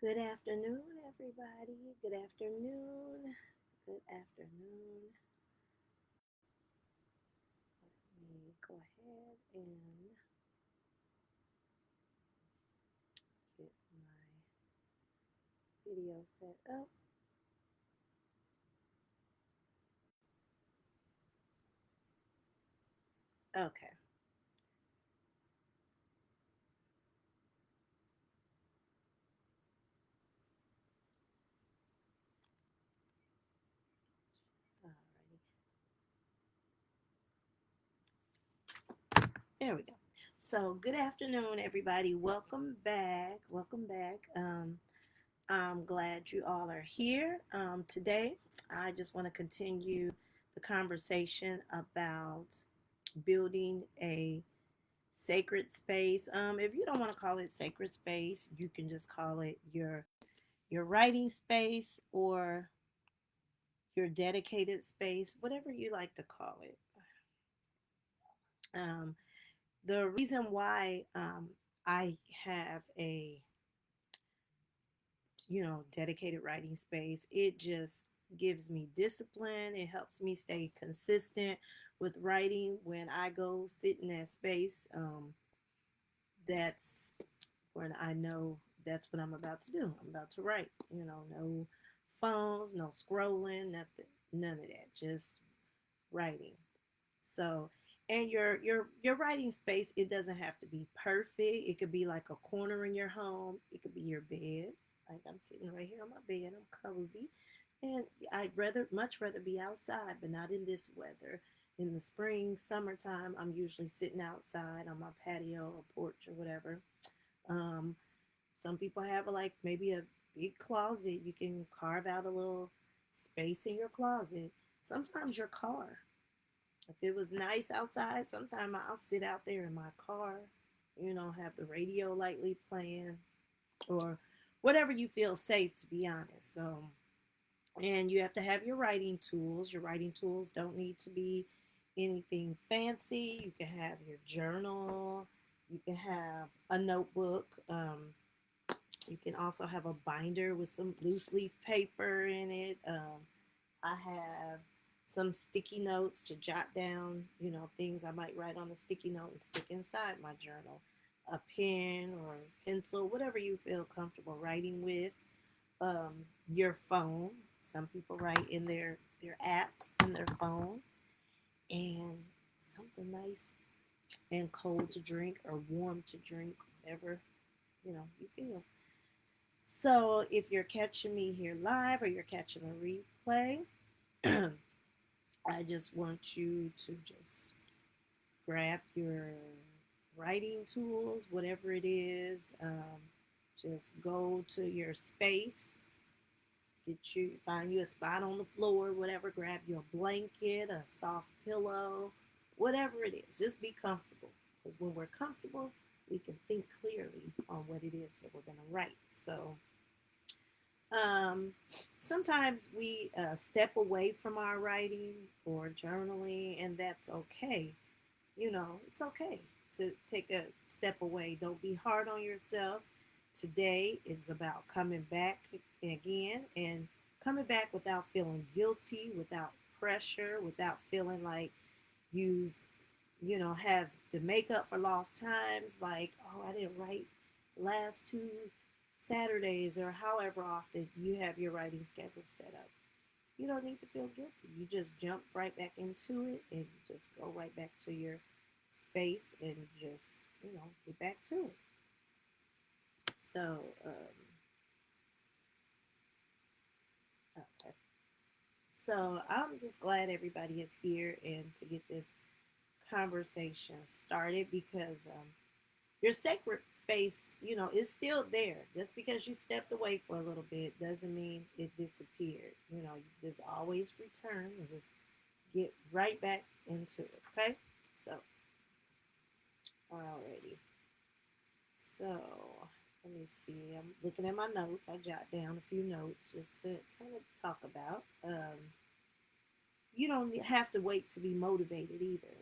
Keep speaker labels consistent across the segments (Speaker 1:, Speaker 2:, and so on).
Speaker 1: Good afternoon, everybody. Good afternoon. Good afternoon. Let me go ahead and get my video set up. Okay. Alrighty. There we go. So, good afternoon, everybody. Welcome back. Welcome back. I'm glad you all are here. Today, I just want to continue the conversation about building a sacred space. If you don't want to call it sacred space, you can just call it your writing space or your dedicated space, whatever you like to call it. Um, the reason why I have a dedicated writing space, it just gives me discipline. It helps me stay consistent with writing. When I go sit in that space, that's when I know that's what I'm about to do. I'm about to write. No phones, no scrolling, nothing, none of that. Just writing. So, and your writing space, it doesn't have to be perfect. It could be like a corner in your home. It could be your bed. Like I'm sitting right here on my bed. I'm cozy, and much rather be outside, but not in this weather. In the spring, summertime, I'm usually sitting outside on my patio or porch or whatever. Um, some people have like maybe a big closet. You can carve out a little space in your closet. Sometimes your car. If it was nice outside, sometimes I'll sit out there in my car, have the radio lightly playing or whatever you feel safe, to be honest. And you have to have your writing tools. Your writing tools don't need to be anything fancy. You can have your journal, you can have a notebook. You can also have a binder with some loose leaf paper in it. I have some sticky notes to jot down, things I might write on a sticky note and stick inside my journal. A pen or pencil, whatever you feel comfortable writing with. Your phone. Some people write in their apps in their phone, and something nice and cold to drink or warm to drink, whatever you feel. So if you're catching me here live or you're catching a replay, I just want you to just grab your writing tools, whatever it is. Just go to your space, find you a spot on the floor, whatever. Grab your blanket, a soft pillow, whatever it is. Just be comfortable, because when we're comfortable, we can think clearly on what it is that we're going to write. So um, sometimes we step away from our writing or journaling, and that's okay. It's okay to take a step away. Don't be hard on yourself. Today is about coming back again and coming back without feeling guilty, without pressure, without feeling like you've, have to make up for lost times. Like, oh, I didn't write last two Saturdays or however often you have your writing schedule set up. You don't need to feel guilty. You just jump right back into it and just go right back to your space and just, get back to it. So, okay. So I'm just glad everybody is here and to get this conversation started because your sacred space, is still there. Just because you stepped away for a little bit doesn't mean it disappeared. You just always return and just get right back into it. Okay. So, alrighty. So, let me see. I'm looking at my notes. I jot down a few notes just to kind of talk about. You don't have to wait to be motivated either.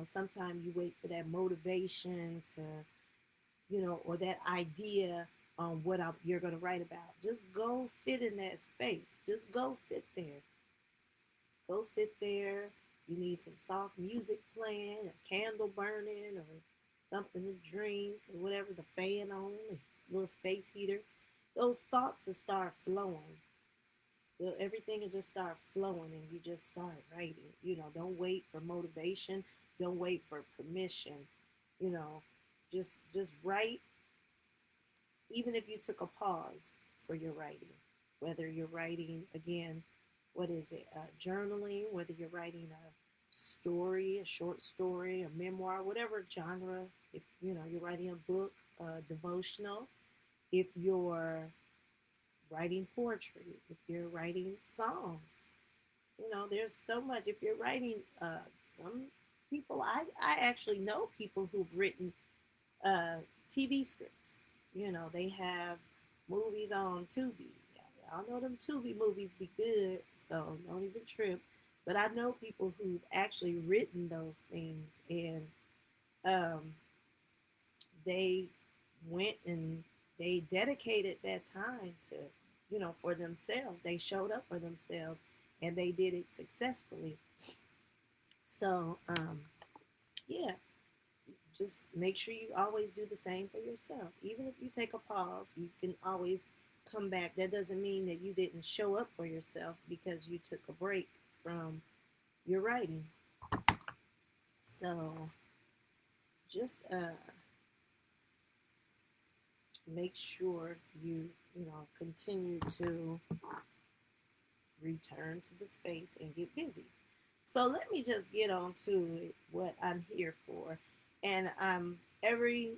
Speaker 1: Sometimes you wait for that motivation to, or that idea on what you're going to write about. Just go sit in that space. Just go sit there. Go sit there. You need some soft music playing, a candle burning, or something to drink, or whatever, the fan on, a little space heater. Those thoughts will start flowing. Everything will just start flowing and you just start writing. Don't wait for motivation. Don't wait for permission. You know, just write, even if you took a pause for your writing, whether you're writing, again, what is it, journaling, whether you're writing a story, a short story, a memoir, whatever genre, if you're writing a book, a devotional, if you're writing poetry, if you're writing songs, there's so much. If you're writing, some people, I actually know people who've written uh, TV scripts. They have movies on Tubi. Y'all know them Tubi movies be good, so don't even trip. But I know people who've actually written those things, and um, they went and they dedicated that time to, for themselves. They showed up for themselves, and they did it successfully. So, yeah, just make sure you always do the same for yourself. Even if you take a pause, you can always come back. That doesn't mean that you didn't show up for yourself because you took a break from your writing. So just make sure you continue to return to the space and get busy. So let me just get on to what I'm here for. And every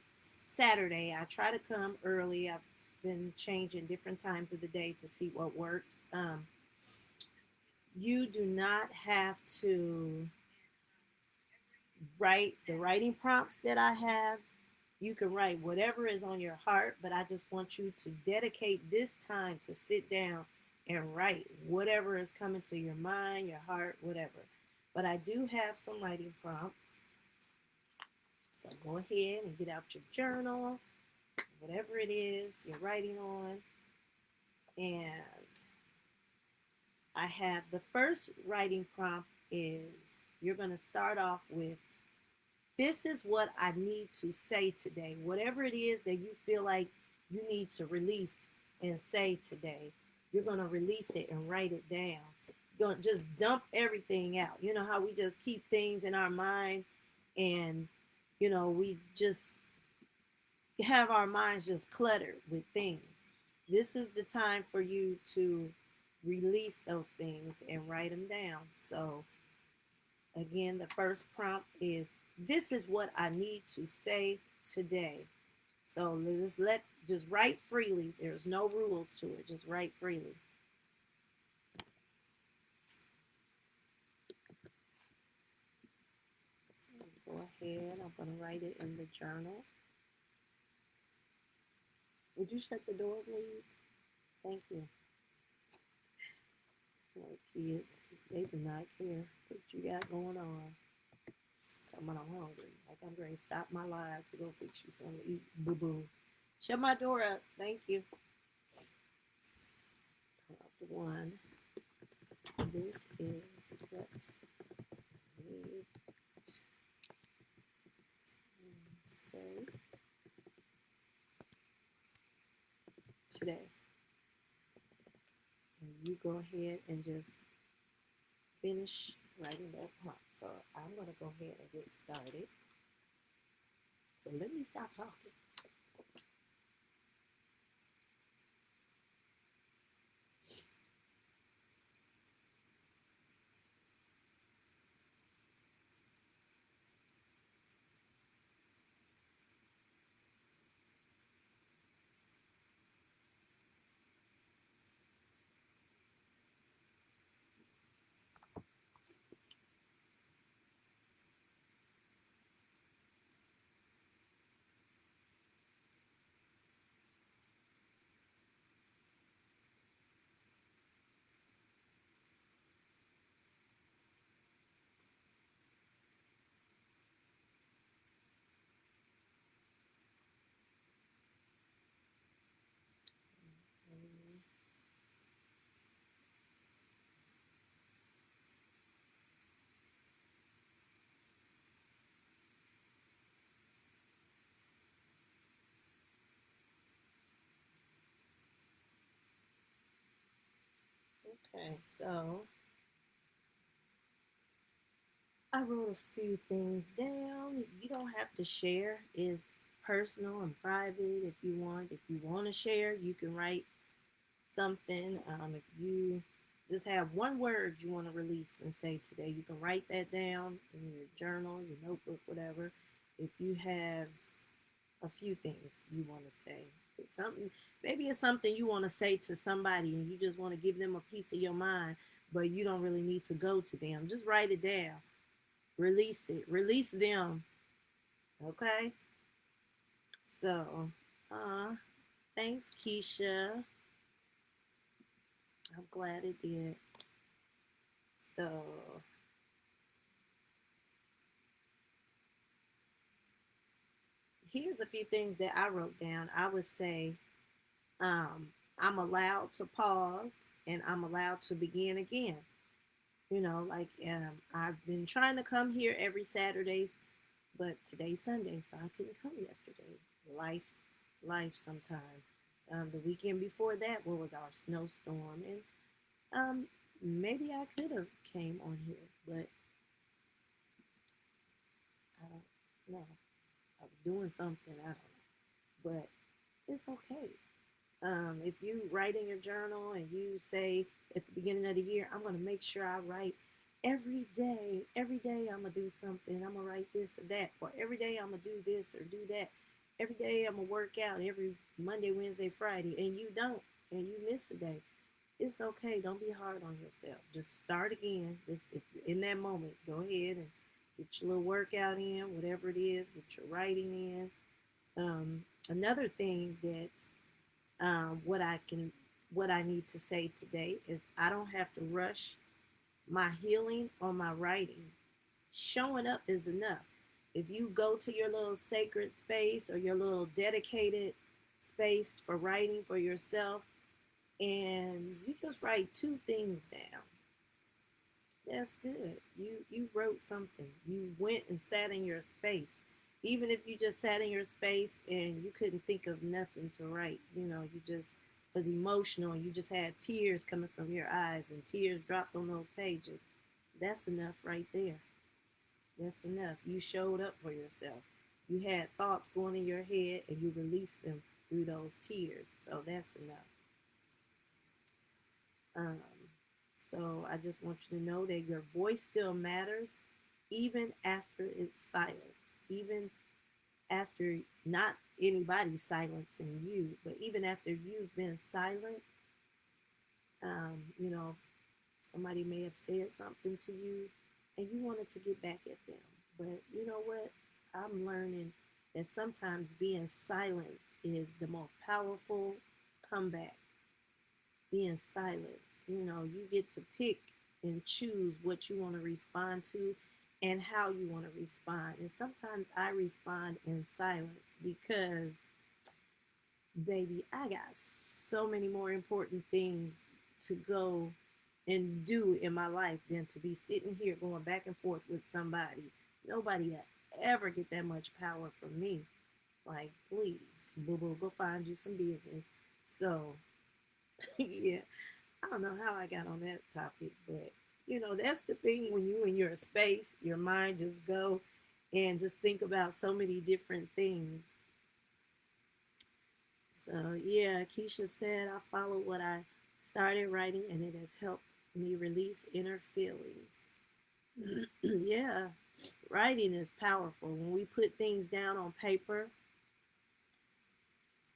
Speaker 1: Saturday, I try to come early. I've been changing different times of the day to see what works. You do not have to write the writing prompts that I have. You can write whatever is on your heart, but I just want you to dedicate this time to sit down and write whatever is coming to your mind, your heart, whatever. But I do have some writing prompts. So go ahead and get out your journal, whatever it is you're writing on. And I have the first writing prompt is you're going to start off with, this is what I need to say today. Whatever it is that you feel like you need to release and say today, you're going to release it and write it down. You're going to just dump everything out. You know how we just keep things in our mind, and, we just have our minds just cluttered with things. This is the time for you to release those things and write them down. So, again, the first prompt is, this is what I need to say today. So just write freely. There's no rules to it. Just write freely. So go ahead. I'm going to write it in the journal. Would you shut the door, please? Thank you. Like kids, they do not care what you got going on. Tell me I'm hungry. Like I'm ready to stop my life to go fix you something to eat. Boo boo. Shut my door up. Thank you. Prompt one. This is what I need to say today. And you go ahead and just finish writing that prompt. So I'm going to go ahead and get started. So let me stop talking. Okay, so I wrote a few things down. You don't have to share. It's personal and private if you want. If you want to share, you can write something. If you just have one word you want to release and say today, you can write that down in your journal, your notebook, whatever. If you have a few things you want to say, it's something, maybe it's something you want to say to somebody and you just want to give them a piece of your mind, but you don't really need to go to them. Just write it down, release it, release them. Okay, so uh thanks, Keisha. I'm glad it did. So here's a few things that I wrote down. I would say um, I'm allowed to pause and I'm allowed to begin again. You know, like I've been trying to come here every Saturdays, but today's Sunday, so I couldn't come yesterday. Life, life sometime. The weekend before that, what was our snowstorm? And maybe I could have came on here, but I don't know. I was doing something, I don't know. But it's okay. If you write in your journal and you say at the beginning of the year, I'm going to make sure I write every day I'm going to do something. I'm going to write this or that. Or every day I'm going to do this or do that. Every day I'm going to work out every Monday, Wednesday, Friday. And you don't. And you miss a day. It's okay. Don't be hard on yourself. Just start again. Just in that moment, go ahead and get your little workout in, whatever it is. Get your writing in. Another thing that what I can what I need to say today is I don't have to rush my healing or my writing. Showing up is enough. If you go to your little sacred space or your little dedicated space for writing for yourself and you just write two things down, that's good. You wrote something. You went and sat in your space. Even if you just sat in your space and you couldn't think of nothing to write, you just was emotional and you just had tears coming from your eyes and tears dropped on those pages. That's enough right there. That's enough. You showed up for yourself. You had thoughts going in your head and you released them through those tears. So that's enough. Um, so I just want you to know that your voice still matters even after it's silenced, even after not anybody silencing you, but even after you've been silent, you know, somebody may have said something to you and you wanted to get back at them. But you know what? I'm learning that sometimes being silent is the most powerful comeback. Being silent, you get to pick and choose what you want to respond to and how you want to respond. And sometimes I respond in silence because, baby, I got so many more important things to go and do in my life than to be sitting here going back and forth with somebody. Nobody will ever get that much power from me. Like, please, boo boo, go find you some business. So, yeah, I don't know how I got on that topic, but that's the thing when you in your space, your mind just go and just think about so many different things. So yeah, Keisha said I follow what I started writing and it has helped me release inner feelings. Yeah, writing is powerful. When we put things down on paper,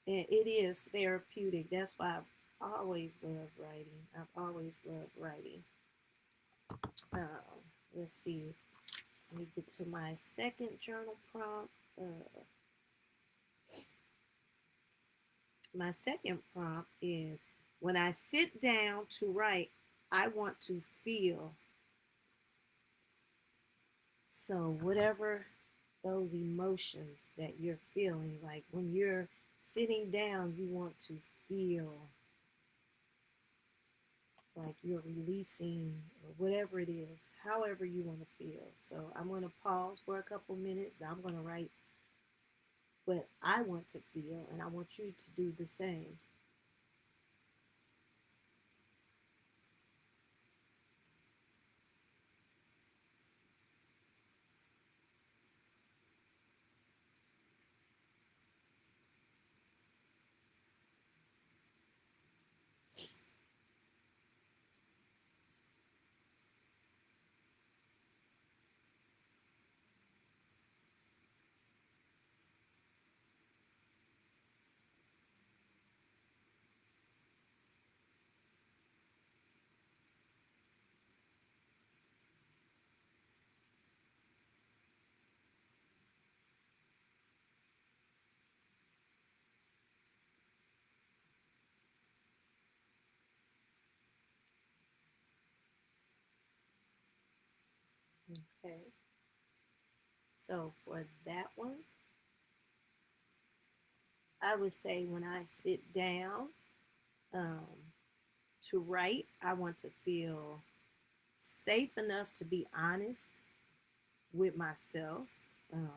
Speaker 1: and it is therapeutic. That's why I've always loved writing. I've always loved writing. Uh, let's see. Let me get to my second journal prompt. My second prompt is when I sit down to write, I want to feel. So, whatever those emotions that you're feeling, like when you're sitting down, you want to feel like you're releasing or whatever it is, however you want to feel. So, I'm going to pause for a couple minutes. I'm going to write what I want to feel, and I want you to do the same. Okay. So for that one, I would say when I sit down um, to write, I want to feel safe enough to be honest with myself. Um,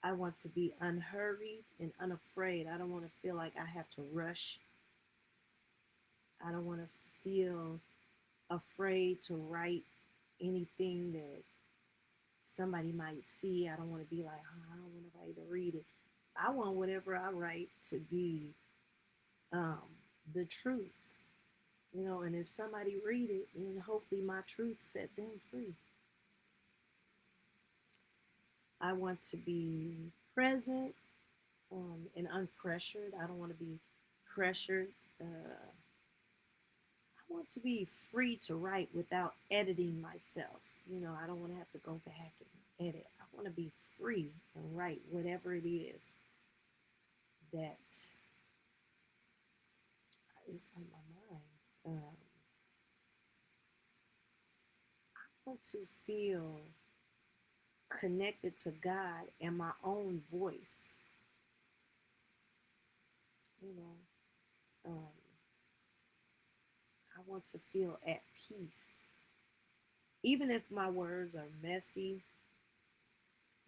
Speaker 1: I want to be unhurried and unafraid. I don't want to feel like I have to rush. I don't want to feel afraid to write anything that somebody might see. I don't want to be like, oh, I don't want nobody to read it. I want whatever I write to be um, the truth, and if somebody read it, then hopefully my truth set them free. I want to be present and unpressured. I don't want to be pressured. I want to be free to write without editing myself. I don't want to have to go back and edit. I want to be free and write whatever it is that is on my mind. I want to feel connected to God and my own voice. You know, I want to feel at peace, even if my words are messy.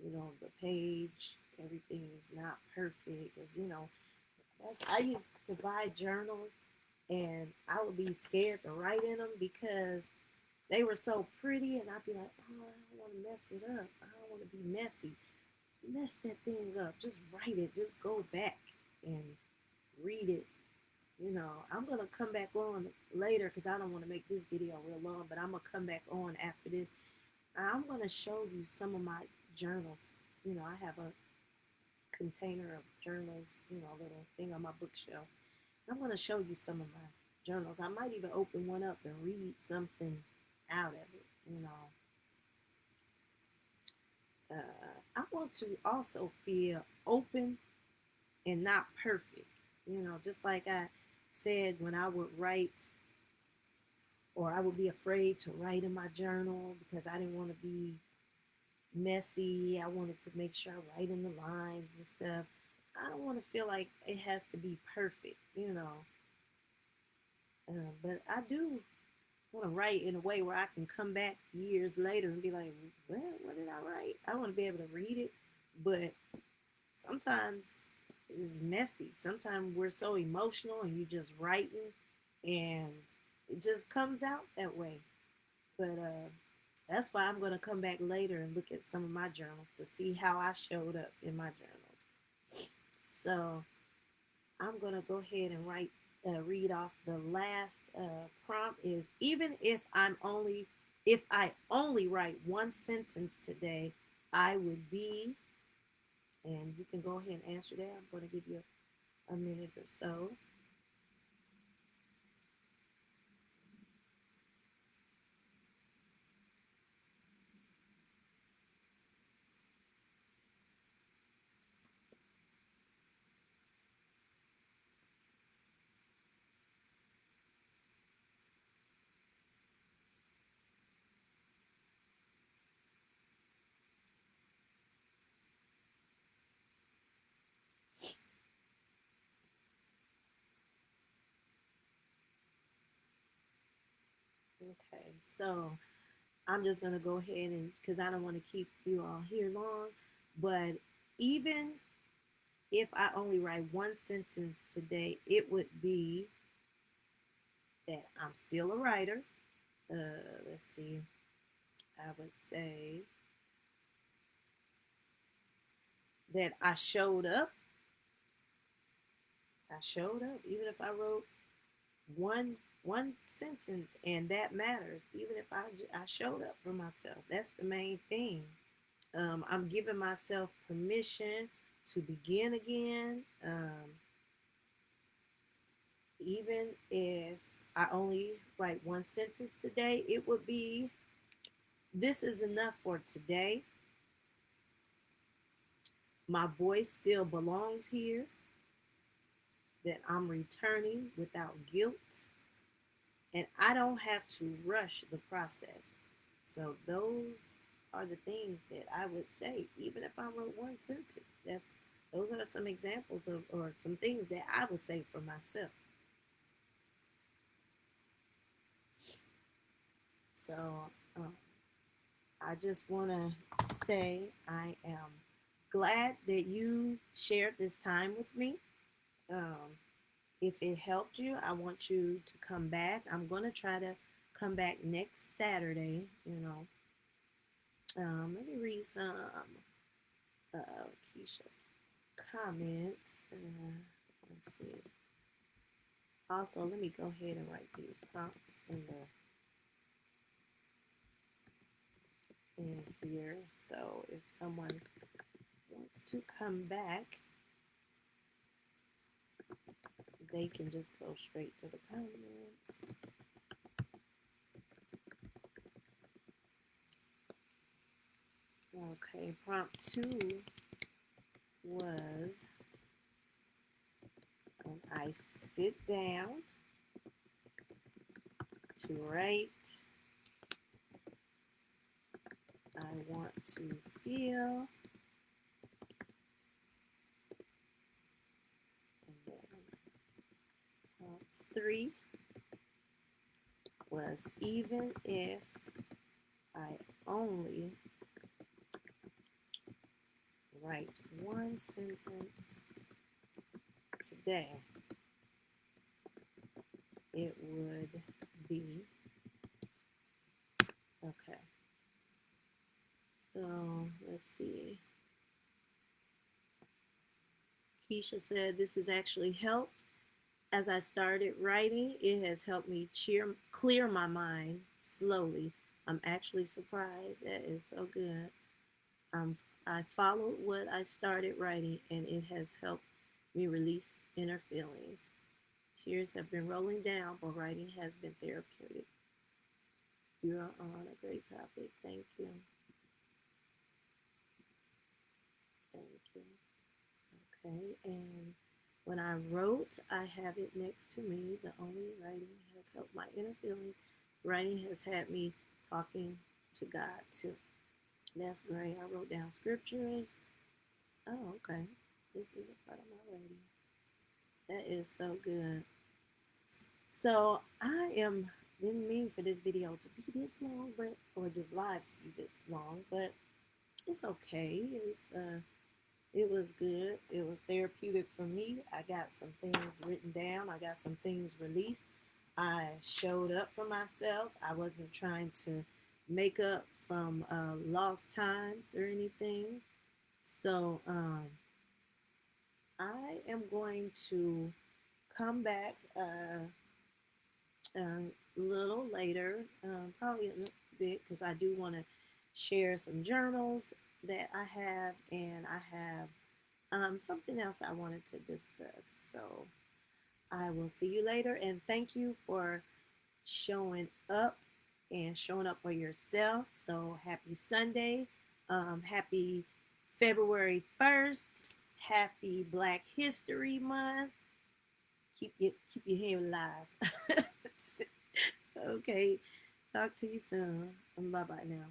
Speaker 1: The page, everything is not perfect. Cause I used to buy journals, and I would be scared to write in them because they were so pretty, and I'd be like, oh, I don't want to mess it up. I don't want to be messy. Mess that thing up. Just write it. Just go back and read it. I'm gonna come back on later because I don't want to make this video real long, but I'm gonna come back on after this. I'm gonna show you some of my journals. I have a container of journals, a little thing on my bookshelf. I'm gonna show you some of my journals. I might even open one up and read something out of it. I want to also feel open and not perfect. Just like I said when I would write, or I would be afraid to write in my journal because I didn't want to be messy. I wanted to make sure I write in the lines and stuff. I don't want to feel like it has to be perfect. But I do want to write in a way where I can come back years later and be like, what did I write? I want to be able to read it, but sometimes it's messy. Sometimes we're so emotional and you just writing and it just comes out that way. But that's why I'm going to come back later and look at some of my journals to see how I showed up in my journals. So I'm going to go ahead and read off the last prompt is if I only write one sentence today, I would be, and you can go ahead and answer that. I'm going to give you a minute or so. Okay, so I'm just going to go ahead and, because I don't want to keep you all here long, but even if I only write one sentence today, it would be that I'm still a writer. Let's see, I would say that I showed up. I showed up, even if I wrote one sentence, and that matters. Even if I showed up for myself, that's the main thing. I'm giving myself permission to begin again. Even if I only write one sentence today, it would be, this is enough for today. My voice still belongs here, that I'm returning without guilt, and I don't have to rush the process. So those are the things that I would say, even if I wrote one sentence. Those are some examples of or some things that I would say for myself. So um, I just want to say I am glad that you shared this time with me. Um, if it helped you, I want you to come back. I'm going to try to come back next Saturday. Let me read some Keisha comments. Let's see. Also, let me go ahead and write these prompts in here. So if someone wants to come back, they can just go straight to the comments. Okay, prompt 2 was when I sit down to write, I want to feel, and then prompt 3 was even if I only write one sentence today, it would be okay. So let's see. Keisha said this has actually helped. As I started writing, it has helped me clear my mind slowly. I'm actually surprised. That is so good. I followed what I started writing, and it has helped me release inner feelings. Tears have been rolling down, but writing has been therapeutic. You're on a great topic. Thank you. Thank you. Okay, and when I wrote, I have it next to me. The only writing has helped my inner feelings. Writing has had me talking to God too. That's great. I wrote down scriptures. Oh, okay. This is a part of my writing. That is so good. So I didn't mean for this video to be this long, but or this live to be this long, but it's okay. It was good. It was therapeutic for me. I got some things written down. I got some things released. I showed up for myself. I wasn't trying to make up from lost times or anything. So I am going to come back a little later, probably a little bit, because I do want to share some journals that I have, and I have something else I wanted to discuss. So I will see you later, and thank you for showing up and showing up for yourself. So happy Sunday. Happy February 1st. Happy Black History Month. Keep your hair alive. Okay. Talk to you soon. Bye bye now.